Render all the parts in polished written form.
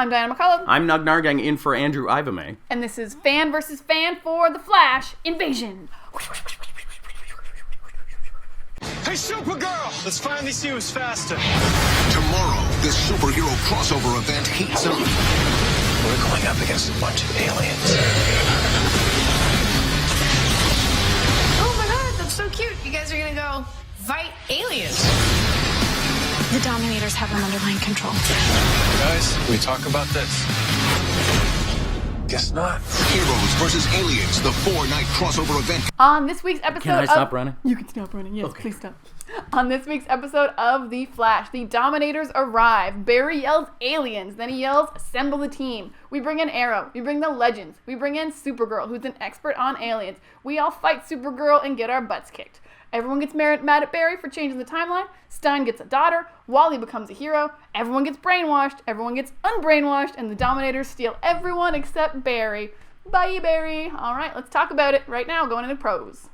I'm Diana McCullough. I'm Nug Nargang in for Andrew Ivame. And this is Fan vs. Fan for The Flash Invasion. Hey, Supergirl! Let's finally see who's faster. Tomorrow, the superhero crossover event heats up. We're going up against a bunch of aliens. Oh my god, that's so cute. You guys are gonna go fight aliens. The Dominators have them under line control. Guys, can we talk about this? Guess not. Heroes vs. Aliens, the 4-night crossover event. On this week's episode Can I stop running? You can stop running, yes, Okay. please stop. On this week's episode of The Flash, the Dominators arrive. Barry yells aliens, then he yells assemble the team. We bring in Arrow, we bring the Legends, we bring in Supergirl, who's an expert on aliens. We all fight Supergirl and get our butts kicked. Everyone gets mad at Barry for changing the timeline. Stein gets a daughter. Wally becomes a hero. Everyone gets brainwashed. Everyone gets unbrainwashed. And the Dominators steal everyone except Barry. Bye, Barry. All right, let's talk about it right now, going into pros.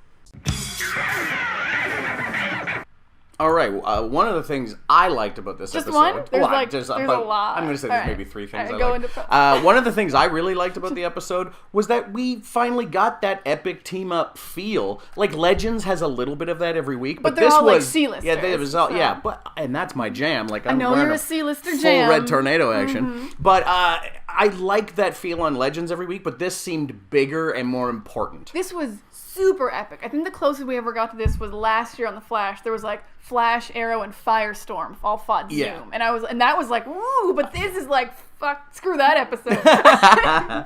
All right, one of the things I liked about this Just episode... one? There's Well, there's a lot. I'm going to say All there's right. maybe three things All I right, liked. go into One of the things I really liked about the episode was that we finally got that epic team-up feel. Like, Legends has a little bit of that every week, but they're this all, like, was... C-listers, Yeah, it was all, so. yeah, and that's my jam. Like, I'm know wearing you're a C-lister full jam. red tornado action. But I like that feel on Legends every week, but this seemed bigger and more important. This was super epic. I think the closest we ever got to this was last year on The Flash. There was like Flash, Arrow, and Firestorm all fought Zoom. Yeah. And that was like, woo, but this is like, fuck, screw that episode.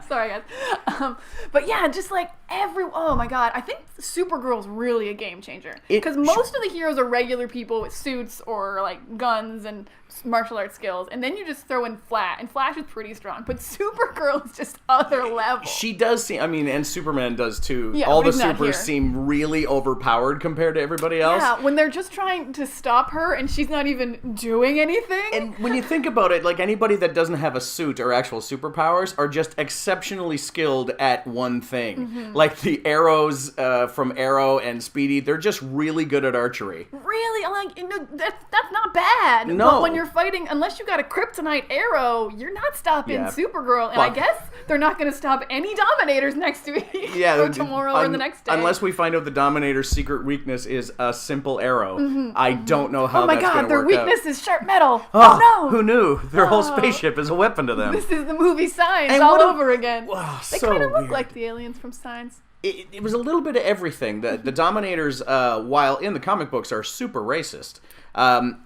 Sorry, guys. But yeah, just like oh my god, I think Supergirl's really a game changer. Because most of the heroes are regular people with suits or like guns and martial arts skills, and then you just throw in Flash, and Flash is pretty strong, but Supergirl is just other level. She does seem, I mean, and Superman does too. Yeah, all the we've not supers here. seem really overpowered compared to everybody else. Yeah, when they're just trying to stop her and she's not even doing anything. And when you think about it, like anybody that doesn't have a suit or actual superpowers are just exceptionally skilled at one thing. Mm-hmm. Like the arrows from Arrow and Speedy, they're just really good at archery. Really, like, that's not bad. No. But when you're fighting, unless you got a kryptonite arrow, you're not stopping Yeah. Supergirl. And But- I guess they're not going to stop any Dominators next week. Yeah, or tomorrow or the next day. Unless we find out the Dominator's secret weakness is a simple arrow. I don't know how oh my that's god, going to their work out. weakness is sharp metal. Oh, Oh no! Who knew? Their whole spaceship is a weapon to them. This is the movie Signs And all what a- over again. Wow, They so kind of look weird. like the aliens from Signs. It was a little bit of everything. The Dominators, while in the comic books, are super racist.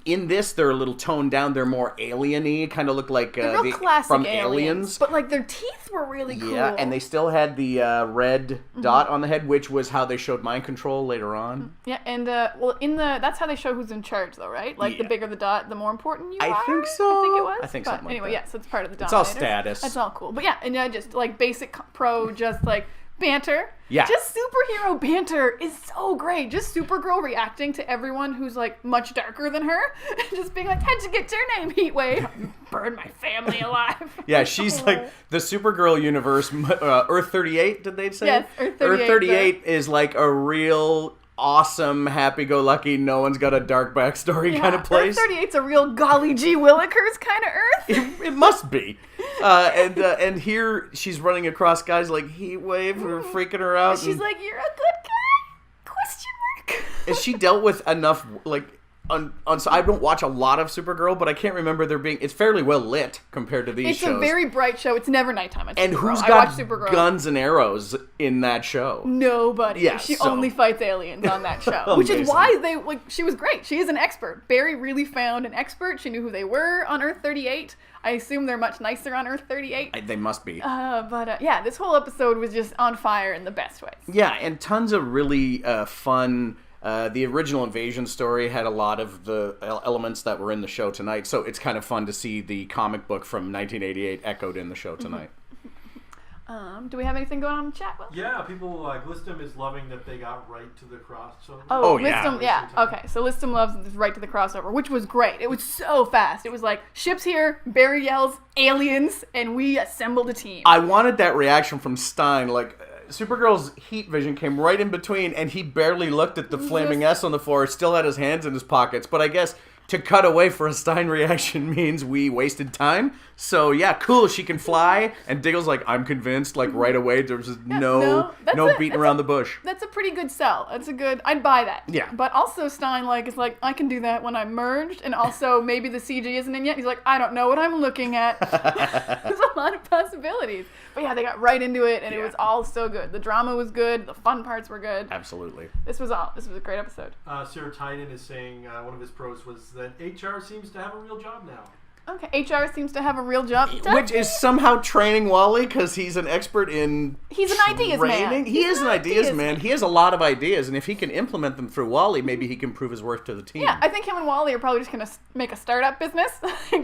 In this, they're a little toned down. They're more alien-y, kind of look like They're real classic from aliens. But like their teeth were really cool. Yeah, and they still had the red dot on the head, which was how they showed mind control later on. Yeah, and well, that's how they show who's in charge, though, right? Like the Yeah. bigger the dot, the more important you I are. think so. I think it was. I think but something like anyway, that. yeah, so it's part of the It's all Dominators. status. That's all cool. But yeah, and just like basic pro, just like banter. Yeah. Just superhero banter is so great. Just Supergirl reacting to everyone who's like much darker than her, just being like, "How'd you get your name, Heatwave? Burn my family alive." Yeah, she's like the Supergirl universe. Earth 38, did they say? Yes, Earth 38, Earth 38 is like a real awesome, happy-go-lucky, no one's got a dark backstory kind of place. Earth 38's a real golly gee willikers kind of Earth. It must be. And here she's running across guys like Heatwave who are freaking her out. She's and- like, "You're a good guy?" Question mark. Has she dealt with enough, like, so I don't watch a lot of Supergirl, but I can't remember there being, it's fairly well lit compared to these It's shows. a very bright show. It's never nighttime on And Supergirl. who's I got watch Supergirl. guns and arrows in that show? Nobody. Yeah, she so- only fights aliens on that show, which is Amazing. why she was great. She is an expert. Barry really found an expert. She knew who they were on Earth 38. I assume they're much nicer on Earth 38. They must be. But yeah, this whole episode was just on fire in the best ways. Yeah, and tons of really fun. The original Invasion story had a lot of the elements that were in the show tonight, so it's kind of fun to see the comic book from 1988 echoed in the show tonight. Do we have anything going on in the chat, Will? Yeah, people like Listum is loving that they got right to the crossover. Oh, yeah. Listum, yeah. Okay, so Listum loves this right to the crossover, which was great. It was so fast. It was like, ship's here, Barry yells, aliens, and we assembled a team. I wanted that reaction from Stein, like... Supergirl's heat vision came right in between, and he barely looked at the flaming S on the floor, still had his hands in his pockets. But I guess to cut away for a Stein reaction means we wasted time. So yeah, cool. She can fly, and Diggle's like, I'm convinced, like right away. There's just no beating around the bush. That's a pretty good sell. I'd buy that. Yeah. But also Stein is like, I can do that when I'm merged, and also maybe the CG isn't in yet. He's like, I don't know what I'm looking at. There's a lot of possibilities. But yeah, they got right into it, and it was all so good. The drama was good. The fun parts were good. Absolutely. This was a great episode. Sarah Tynan is saying one of his pros was that HR seems to have a real job now. Okay, HR seems to have a real job. Which is somehow training Wally because he's an expert in He's an ideas man. He is an ideas man. He has a lot of ideas, and if he can implement them through Wally, maybe he can prove his worth to the team. Yeah, I think him and Wally are probably just going to make a startup business,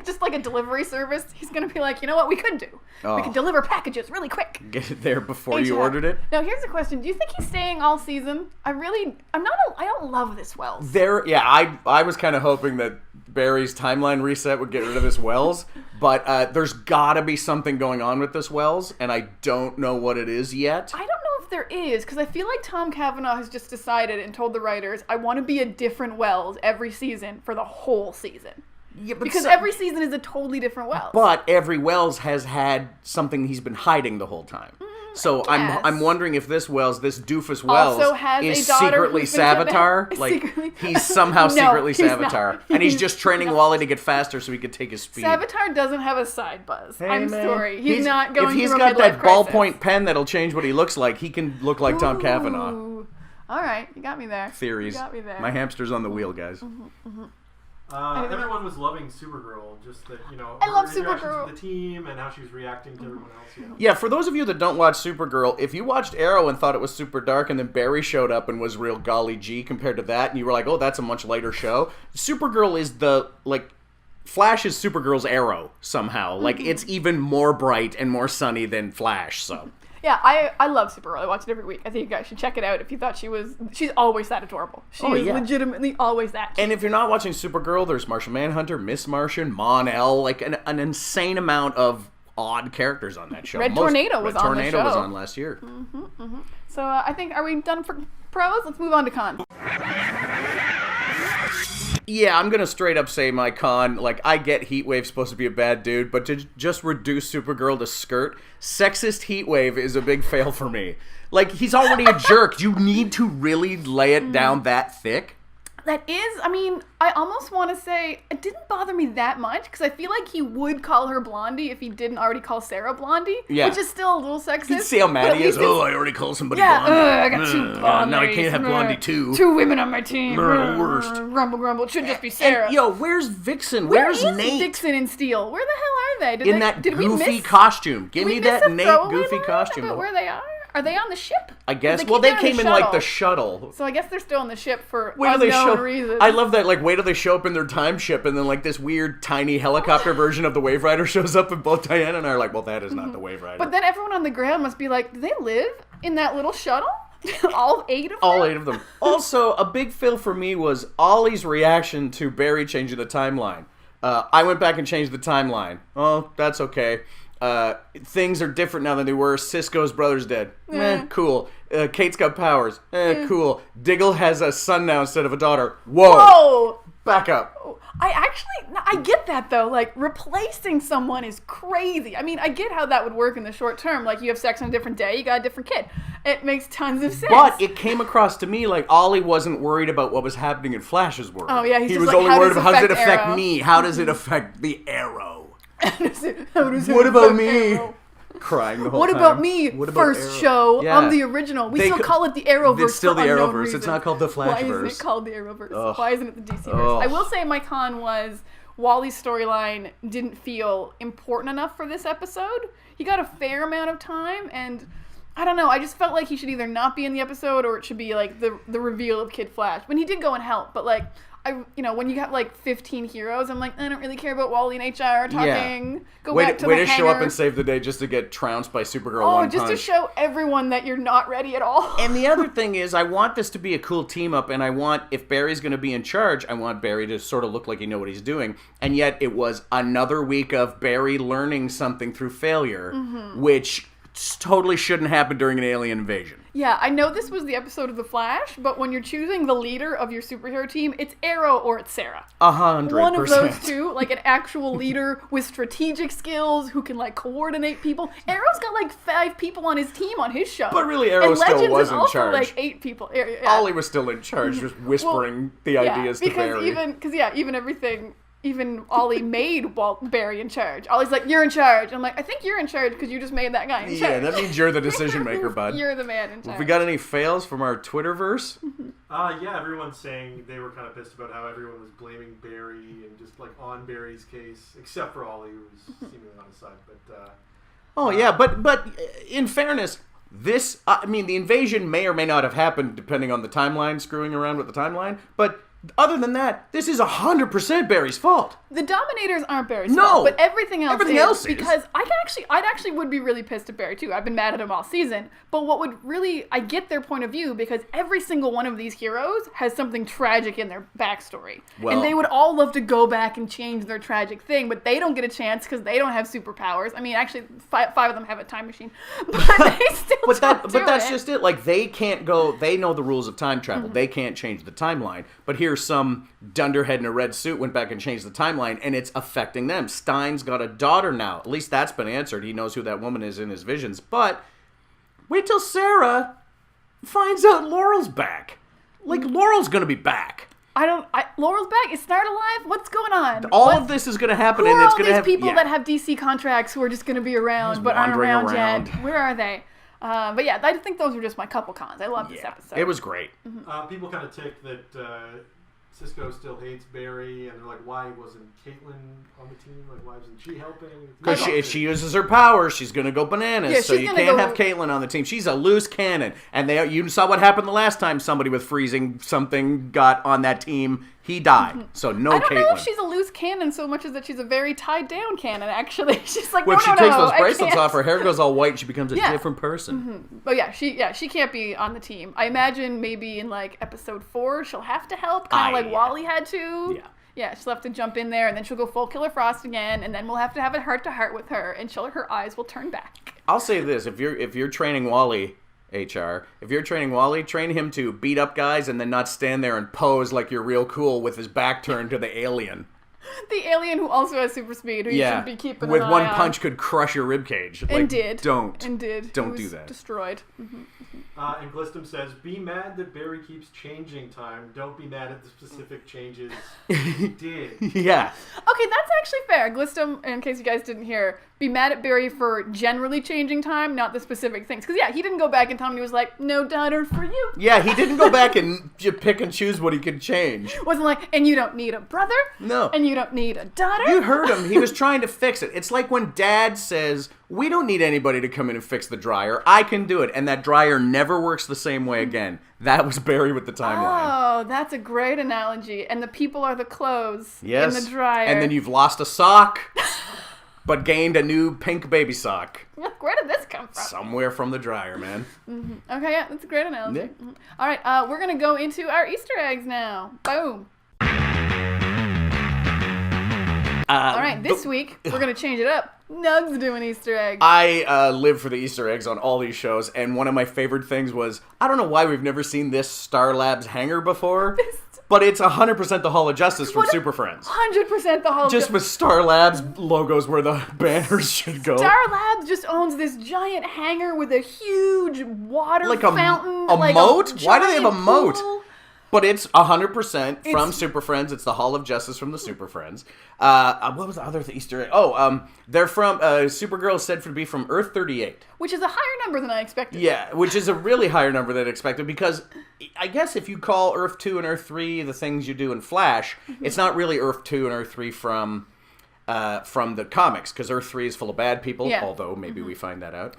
just like a delivery service. He's going to be like, you know what we could do? We could deliver packages really quick. Get it there before you HR. ordered it. Now, here's a question. Do you think he's staying all season? I don't love this Wells. I was kind of hoping that Barry's timeline reset would get rid of this Wells, but there's gotta be something going on with this Wells, and I don't know what it is yet. I don't know if there is, because I feel like Tom Cavanaugh has just decided and told the writers, I want to be a different Wells every season for the whole season. Yeah, Because every season is a totally different Wells. But every Wells has had something he's been hiding the whole time. So I'm wondering if this Wells, this doofus Wells, also has is a daughter secretly who's been Savitar. kidnapped. Like Secretly. he's somehow No, secretly he's not. Savitar, and he's just training Wally to get faster so he can take his speed. Savitar doesn't have a side buzz. Hey, I'm man. sorry. He's not going If he's through got a that midlife crisis. ballpoint pen that'll change what he looks like, he can look like Tom Cavanaugh. Ooh. All right, you got me there. Theories. You got me there. My hamster's on the wheel, guys. Everyone was loving Supergirl, just that, I love her interactions Supergirl. with the team and how she was reacting to everyone else. Yeah, for those of you that don't watch Supergirl, if you watched Arrow and thought it was super dark and then Barry showed up and was real golly gee compared to that, and you were like, oh, that's a much lighter show, Supergirl is Flash is Supergirl's Arrow somehow. Like, it's even more bright and more sunny than Flash, so... Yeah, I love Supergirl. I watch it every week. I think you guys should check it out if you thought she's always that adorable. She is legitimately always that cute. And if you're not watching Supergirl, there's Martian Manhunter, Miss Martian, Mon-El, like an insane amount of odd characters on that show. Red Tornado was on the Red Tornado was show. on last year. So I think, are we done for pros? Let's move on to cons. Yeah, I'm gonna straight up say my con, I get Heatwave's supposed to be a bad dude, but to just reduce Supergirl to skirt, sexist Heatwave is a big fail for me. He's already a jerk. You need to really lay it down that thick? That is, I almost want to say, it didn't bother me that much, because I feel like he would call her Blondie if he didn't already call Sarah Blondie, which is still a little sexist. You can see how mad he is. Oh, I already called somebody yeah, Blondie. I got two Blondies. Now I can't have Blondie too. Two women on my team. Worst. Grumble, grumble. It should just be Sarah. And, where's Vixen? Where Where's is Nate? Vixen and Steel? Where the hell are they? In that goofy costume. Give me that Nate goofy costume. About where they are? Are they on the ship? I guess. They Well, they keep came doing in the shuttle. So I guess they're still on the ship for Wait till they unknown show. reasons. I love that. Wait till they show up in their time ship, and then this weird tiny helicopter version of the Wave Rider shows up, and both Diana and I are like, "Well, that is not the Wave Rider." But then everyone on the ground must be like, do they live in that little shuttle? All 8 of them? All 8 of them. Also, a big fail for me was Ollie's reaction to Barry changing the timeline. I went back and changed the timeline. Oh, that's okay. Things are different now than they were. Cisco's brother's dead. Cool. Kate's got powers. Cool. Diggle has a son now instead of a daughter. Whoa! Back up. I get that though. Replacing someone is crazy. I get how that would work in the short term. You have sex on a different day, you got a different kid. It makes tons of sense. But it came across to me like Ollie wasn't worried about what was happening in Flash's world. Oh yeah, he was only worried about how does it affect me? How does it affect the Arrow? What about me? Crying the whole time. What about me? What about First Arrow? show Yeah. on the original. We still call it the Arrowverse. It's still for the unknown Arrowverse. reasons. It's not called the Flashverse. Why isn't it called the Arrowverse? Ugh. Why isn't it the DCverse? Ugh. I will say my con was Wally's storyline didn't feel important enough for this episode. He got a fair amount of time, and I don't know. I just felt like he should either not be in the episode or it should be the reveal of Kid Flash. When he did go and help, but when you have 15 heroes, I'm like, I don't really care about Wally and HR talking. Go back to the way to show up hangar. and save the day just to get trounced by Supergirl Oh, one just punch. to show everyone that you're not ready at all. And the other thing is, I want this to be a cool team up, and I want, if Barry's going to be in charge, I want Barry to sort of look like he knows what he's doing. And yet, it was another week of Barry learning something through failure, which totally shouldn't happen during an alien invasion. Yeah, I know this was the episode of The Flash, but when you're choosing the leader of your superhero team, it's Arrow or it's Sarah. 100%. One of those two, like an actual leader with strategic skills who can like coordinate people. Arrow's got like 5 people on his team on his show. But really, Arrow and still Legends was is in also charge. like 8 people. Yeah. Ollie was still in charge, just whispering the ideas to Barry. Even everything. Even Ollie made Barry in charge. Ollie's like, you're in charge. I'm like, I think you're in charge because you just made that guy in charge. Yeah, that means you're the decision maker, bud. You're the man in charge. Have we got any fails from our Twitterverse? Yeah, everyone's saying they were kind of pissed about how everyone was blaming Barry and just like on Barry's case, except for Ollie, who was seemingly on his side. But but in fairness, this, I mean, the invasion may or may not have happened depending on the timeline, screwing around with the timeline, but other than that, this is 100% Barry's fault. The Dominators aren't Barry's No! fault, but everything else is. is. Because I'd actually would be really pissed at Barry too. I've been mad at him all season. But what would really, I get their point of view because every single one of these heroes has something tragic in their backstory. Well- And they would all love to go back and change their tragic thing, but they don't get a chance because they don't have superpowers. I mean, actually, five of them have a time machine, but they still But that's just it. Like, they can't go, they know the rules of time travel. They can't change the timeline. But here's some dunderhead in a red suit went back and changed the timeline, and it's affecting them. Stein's got a daughter now. At least that's been answered. He knows who that woman is in his visions. But wait till Sarah finds out Laurel's back. Like, Laurel's going to be back. Laurel's back. Is Snart alive? What's going on? All of this is going to happen, Who and are it's all going to these have people yeah. that have DC contracts who are just going to be around but aren't wandering around around. yet? Where are they? But yeah, I think those were just my couple cons. I love this Yeah, episode. it was great. people kind of ticked that Cisco still hates Barry, and they're like, why wasn't Caitlyn on the team? Like, why wasn't she helping? Because if she uses her power, she's going to go bananas. Yeah, so she's you gonna can't go- have Caitlyn on the team. She's a loose cannon. And you saw what happened the last time somebody with freezing something got on that team. He died. So no I don't Caitlyn. know if she's a loose cannon so much as that she's a very tied down cannon, actually. She's like, When no, she no, takes no, those I bracelets can't. off, her hair goes all white and she becomes a Yeah. different person. But yeah, she can't be on the team. I imagine maybe in like episode 4 she'll have to help, kind of like yeah. Wally had to. Yeah. Yeah, she'll have to jump in there, and then she'll go full Killer Frost again, and then we'll have to have a heart-to-heart with her, and her eyes will turn back. I'll say this. If you're training Wally, HR, if you're training Wally, train him to beat up guys and then not stand there and pose like you're real cool with his back turned to the alien. The alien who also has super speed, who you Yeah, should be keeping with an one eye on. punch could crush your ribcage. And Like, did. Don't He do was that. Destroyed. And Glistum says, be mad that Barry keeps changing time. Don't be mad at the specific changes he did. Yeah. Okay, that's actually fair. Glistum, in case you guys didn't hear, be mad at Barry for generally changing time, not the specific things. Because, yeah, he didn't go back in time and he was like, no daughter for you. Yeah, he didn't go back and pick and choose what he could change. Wasn't like, and you don't need a brother. No. And you don't need a daughter. You heard him. He was trying to fix it. It's like when Dad says, we don't need anybody to come in and fix the dryer. I can do it. And that dryer never works the same way again. That was Barry with the timeline. Oh, that's a great analogy. And the people are the clothes Yes. in the dryer. And then you've lost a sock, but gained a new pink baby sock. Where did this come from? Somewhere from the dryer, man. Okay, yeah, that's a great analogy. Yeah. All right, we're going to go into our Easter eggs now. Boom. All right, this week, we're going to change it up. Nug's doing Easter eggs. I live for the Easter eggs on all these shows, and one of my favorite things was, I don't know why we've never seen this Star Labs hanger before, but it's 100% the Hall of Justice from Super Friends. 100% the whole Just with Star Labs logos where the banners should go. Star Labs just owns this giant hangar with a huge water Like a fountain. a like moat? Why do they have a giant moat? pool. But it's 100% from It's- Super Friends. It's the Hall of Justice from the Super Friends. What was the other Easter egg? Oh, they're from, Supergirl is said to be from Earth 38. Which is a higher number than I expected. Yeah, which is a really higher number than expected because I guess if you call Earth 2 and Earth 3 the things you do in Flash, it's not really Earth 2 and Earth 3 from the comics, because Earth 3 is full of bad people, Yeah. although maybe we find that out.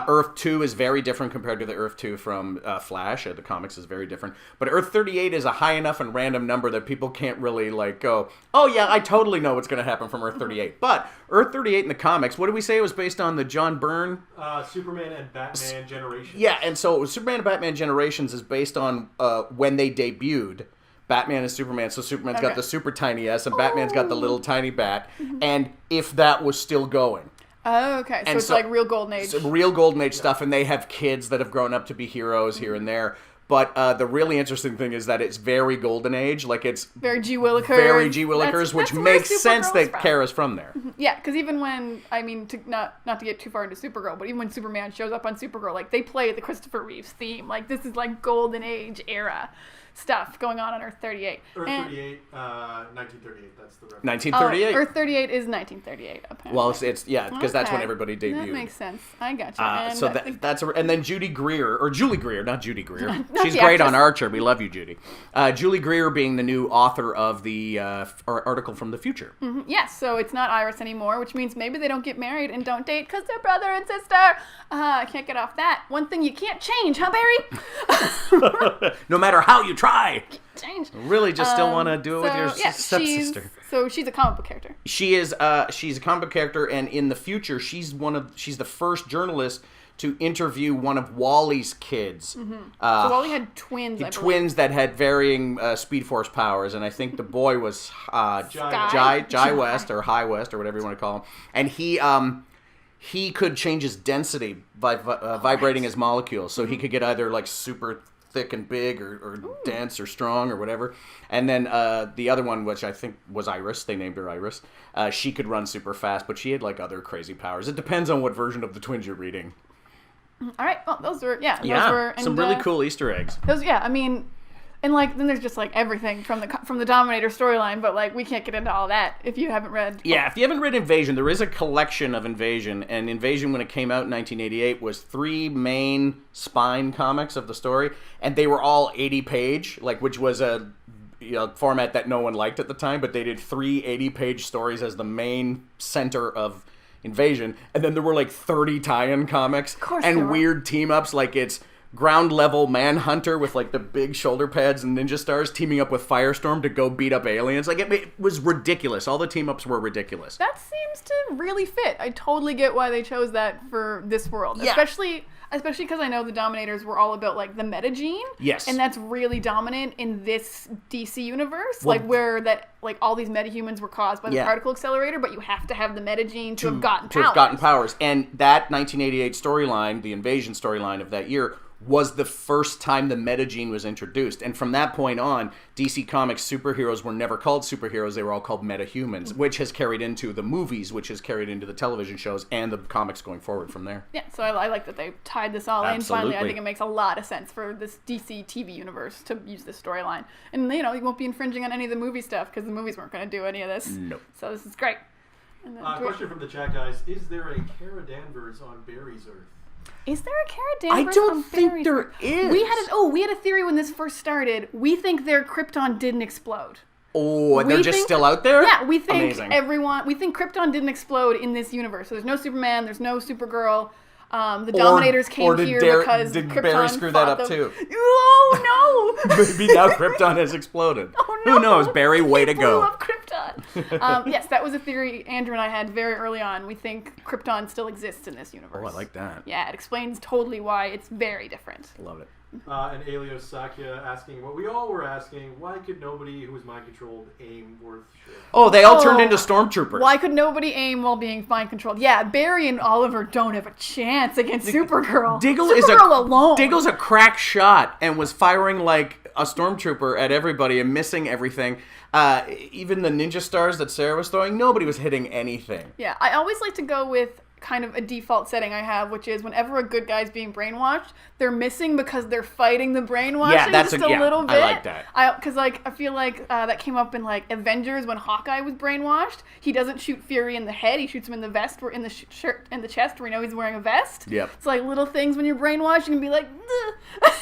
Earth 2 is very different compared to the Earth 2 from Flash. The comics is very different. But Earth 38 is a high enough and random number that people can't really, like, go, oh yeah, I totally know what's going to happen from Earth 38. But Earth 38 in the comics, what did we say it was based on? The John Byrne? Superman and Batman Generations. Yeah, and so Superman and Batman Generations is based on when they debuted. Batman and Superman, so Superman's got Okay. the super tiny S, and Batman's got the little tiny bat, and if that was still going. Oh, okay. So And it's so- like real Golden Age. Some real Golden Age stuff, and they have kids that have grown up to be heroes here and there. But the really interesting thing is that it's very Golden Age. Like, it's Very G. Willikers. very G. Willikers, which that's where makes sense Supergirl's that from. Kara's from there. Yeah, because even when, not to get too far into Supergirl, but even when Superman shows up on Supergirl, like, they play the Christopher Reeves theme. Like, this is, like, Golden Age era stuff going on Earth 38. Earth And- 38, 1938. That's the reference. 1938. Earth 38 is 1938, apparently. Well, it's because that's when Okay. everybody debuted. That makes sense. I got you. And So I think- and then Julie Greer, not Judy Greer. Not She's the great actress. on Archer. We love you, Judy. Julie Greer being the new author of the article from the future. Yes, so it's not Iris anymore, which means maybe they don't get married and don't date because they're brother and sister. I can't get off that. One thing you can't change, huh, Barry? No matter how you try, Change. really just still want to do it with your stepsister. She's a comic book character. She is. She's a comic book character, and in the future, she's the first journalist to interview one of Wally's kids. So Wally had twins, I believe. Twins that had varying Speed Force powers, and I think the boy was Jai West or High West or whatever you want to call him, and he could change his density by vibrating his molecules, so he could get either like super thick and big or dense or strong or whatever. And then the other one, which I think was Iris, they named her Iris, she could run super fast, but she had like other crazy powers. It depends on what version of the twins you're reading. All right, well, those were Some really cool Easter eggs. And like then there's just like everything from the Dominator storyline, but like we can't get into all that if you haven't read. Yeah, if you haven't read Invasion, there is a collection of Invasion, and Invasion, when it came out in 1988, was 3 main spine comics of the story, and they were all 80-page, which was a format that no one liked at the time, but they did 3 80-page stories as the main center of Invasion, and then there were like 30 tie-in comics and weird team-ups, like it's ground level Manhunter with like the big shoulder pads and ninja stars teaming up with Firestorm to go beat up aliens. Like it was ridiculous. All the team ups were ridiculous. That seems to really fit. I totally get why they chose that for this world. Yeah. Especially because I know the Dominators were all about like the metagene. Yes. And that's really dominant in this DC universe, Well, like where that like all these metahumans were caused by the Yeah. particle accelerator, but you have to have the metagene to have gotten to powers. have gotten powers. And that 1988 storyline, the Invasion storyline of that year, was the first time the metagene was introduced. And from that point on, DC Comics superheroes were never called superheroes. They were all called metahumans, which has carried into the movies, which has carried into the television shows and the comics going forward from there. Yeah, so I like that they tied this all in. Finally, I Absolutely. think it makes a lot of sense for this DC TV universe to use this storyline. And, you won't be infringing on any of the movie stuff because the movies weren't going to do any of this. Nope. So this is great. And then, Question from the chat, guys. Is there a Kara Danvers on Barry's Earth? is there a Kara Danvers? I don't on think Barry's there Earth? is. We had a theory when this first started. We think their Krypton didn't explode. Oh, and they're We just think- still out there? Yeah, we think Amazing. we think Krypton didn't explode in this universe. So there's no Superman, there's no Supergirl. The Dominators came here because did Krypton Barry screw that fought up them. too? Oh no! Maybe now Krypton has exploded. Oh, no. Who knows? Barry, way to Blew go. up Krypton. Yes, that was a theory Andrew and I had very early on. We think Krypton still exists in this universe. Oh, I like that. Yeah, it explains totally why it's very different. Love it. And Elio Sakya asking what we all were asking: why could nobody who was mind controlled aim worth shit? Oh, they all turned into stormtroopers. Why could nobody aim while being mind controlled? Yeah, Barry and Oliver don't have a chance against Supergirl. Supergirl alone. Diggle's a crack shot and was firing like a stormtrooper at everybody and missing everything. Even the ninja stars that Sarah was throwing, nobody was hitting anything. Yeah, I always like to go with kind of a default setting I have, which is whenever a good guy's being brainwashed, they're missing because they're fighting the brainwashing just a little bit. I like that. Because I feel like that came up in like Avengers when Hawkeye was brainwashed. He doesn't shoot Fury in the head; he shoots him in the vest, or in the shirt, in the chest, where we know he's wearing a vest. Yep. It's like little things when you're brainwashed, you can be like,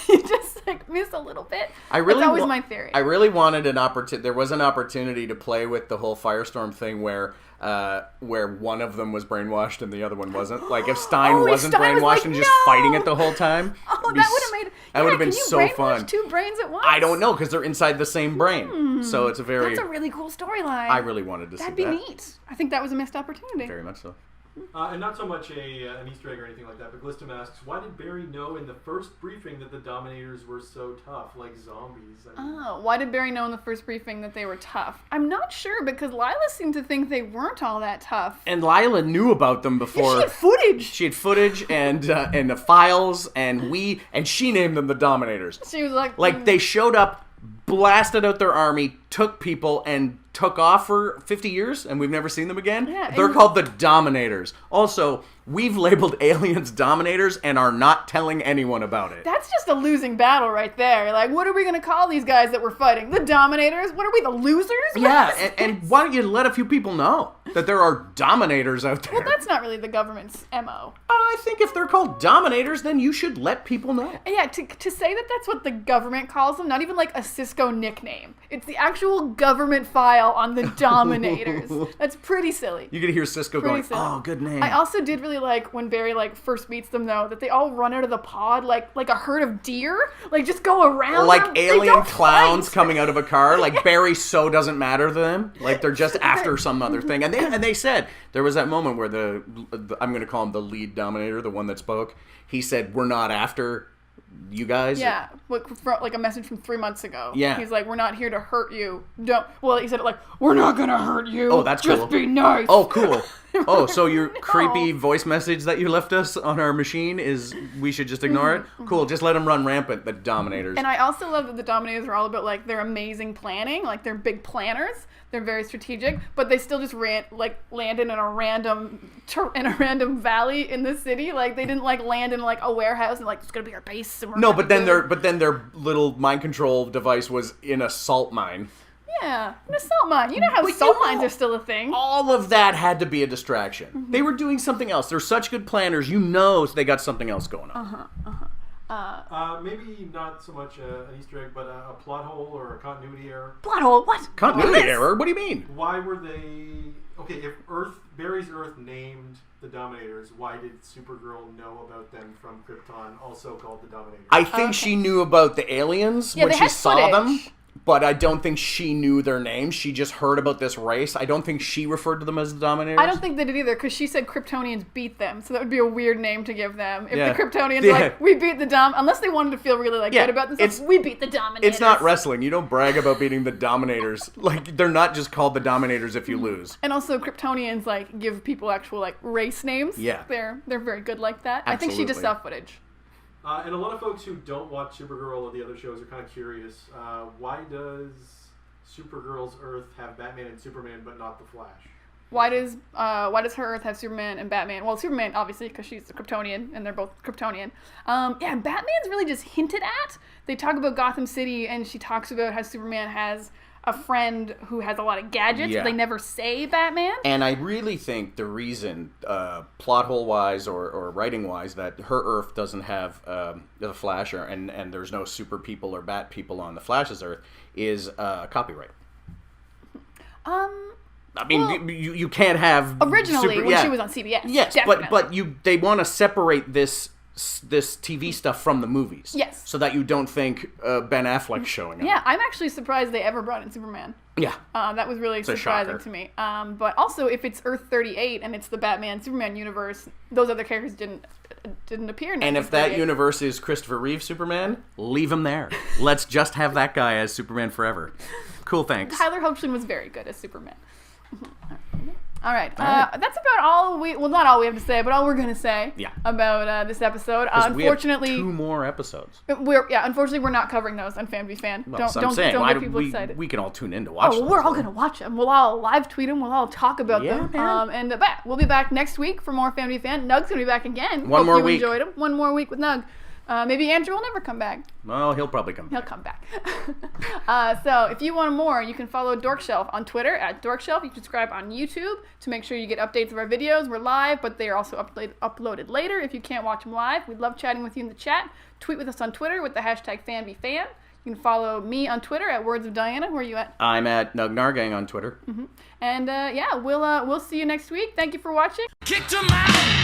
you just like miss a little bit. That's always my theory. I really wanted an opportunity. There was an opportunity to play with the whole Firestorm thing where one of them was brainwashed and the other one wasn't. Like if Stein wasn't Stein was brainwashed like, and just "No!" fighting it the whole time. Oh, that would have made. That would have been can you so brainwash fun. 2 brains at once? I don't know because they're inside the same brain, so it's a very. That's a really cool storyline. I really wanted to That'd see be that. neat. I think that was a missed opportunity. Very much so. And not so much an Easter egg or anything like that, but Glistum asks, why did Barry know in the first briefing that the Dominators were so tough, like zombies? I mean, Why did Barry know in the first briefing that they were tough? I'm not sure, because Lila seemed to think they weren't all that tough. And Lila knew about them before. She had footage. She had footage and the files, and she named them the Dominators. She was like... Like, they showed up, blasted out their army, took people, and took off for 50 years, and we've never seen them again. Yeah, They're called the Dominators. Also, we've labeled aliens Dominators and are not telling anyone about it. That's just a losing battle right there. Like, what are we going to call these guys that we're fighting? The Dominators? What are we, the losers? Yeah, and why don't you let a few people know that there are Dominators out there? Well, that's not really the government's MO. I think if they're called Dominators, then you should let people know. Yeah, to say that that's what the government calls them, not even like a Cisco nickname. It's the actual government file on the Dominators. That's pretty silly. You could hear Cisco going, oh, good name. I also did really like when Barry first meets them though, that they all run out of the pod like a herd of deer, like just go around like them. alien clowns coming out of a car. Like Barry so doesn't matter to them. Like they're just after some other thing. And they said there was that moment where the I'm going to call him the lead Dominator, the one that spoke. He said, "We're not after you guys." Yeah, like a message from 3 months ago. Yeah. He's like, we're not here to hurt you. Don't. Well, he said it like, we're not gonna hurt you. Oh, that's just cool. be nice. Oh, cool. Oh, so your creepy voice message that you left us on our machine is we should just ignore it? Cool, just let them run rampant, the Dominators. And I also love that the Dominators are all about like their amazing planning, like they're big planners. They're very strategic, but they still just landed in a random valley in the city. Like they didn't like land in like a warehouse and like it's gonna be our base. And no, but then their little mind control device was in a salt mine. Yeah, an salt mine. You know how salt mines are still a thing. All of that had to be a distraction. Mm-hmm. They were doing something else. They're such good planners. So they got something else going on. Maybe not so much an Easter egg, but a plot hole or a continuity error. Plot hole? What? Continuity error? What do you mean? Why were they... Okay, if Barry's Earth named the Dominators, why did Supergirl know about them from Krypton, also called the Dominators? I think she knew about the aliens when she saw them. But I don't think she knew their names. She just heard about this race. I don't think she referred to them as the Dominators. I don't think they did either, because she said Kryptonians beat them, so that would be a weird name to give them. If the Kryptonians are like, we beat the unless they wanted to feel really good about themselves, we beat the Dominators. It's not wrestling. You don't brag about beating the Dominators. Like, they're not just called the Dominators if you lose. And also Kryptonians give people actual race names. Yeah. They're very good like that. Absolutely. I think she just saw footage. And a lot of folks who don't watch Supergirl or the other shows are kind of curious. Why does Supergirl's Earth have Batman and Superman, but not the Flash? Why does her Earth have Superman and Batman? Well, Superman obviously because she's a Kryptonian and they're both Kryptonian. Batman's really just hinted at. They talk about Gotham City and she talks about how Superman has a friend who has a lot of gadgets, but they never say Batman. And I really think the reason, plot hole wise or writing wise, that her Earth doesn't have the Flash and there's no super people or Bat people on the Flash's Earth is copyright. I mean, you can't have originally when she was on CBS. Yes, definitely. but they want to separate this TV stuff from the movies. Yes. So that you don't think Ben Affleck's showing up. Yeah, I'm actually surprised they ever brought in Superman. Yeah. That was really surprising to me. But also, if it's Earth 38 and it's the Batman-Superman universe, those other characters didn't appear in And if that universe is Christopher Reeve Superman, leave him there. Let's just have that guy as Superman forever. Cool, thanks. Tyler Hoechlin was very good as Superman. All right. That's about all not all we have to say, but all we're going to say about this episode. Unfortunately, we have 2 more episodes. Unfortunately, we're not covering those on Fan v Fan. Well, don't get people excited. We can all tune in to watch them. We're all going to watch them. We'll all live tweet them. We'll all talk about them. Man. We'll be back next week for more Fan v Fan. Nug's going to be back again. One more week. Enjoyed him. One more week with Nug. Maybe Andrew will never come back. Well, he'll probably come back. He'll come back. So if you want more, you can follow Dorkshelf on Twitter at Dorkshelf. You can subscribe on YouTube to make sure you get updates of our videos. We're live, but they are also uploaded later if you can't watch them live. We'd love chatting with you in the chat. Tweet with us on Twitter with the hashtag FanVFan. You can follow me on Twitter at Words of Diana. Where are you at? I'm at Nugnargang on Twitter. And we'll see you next week. Thank you for watching. Kicked him out.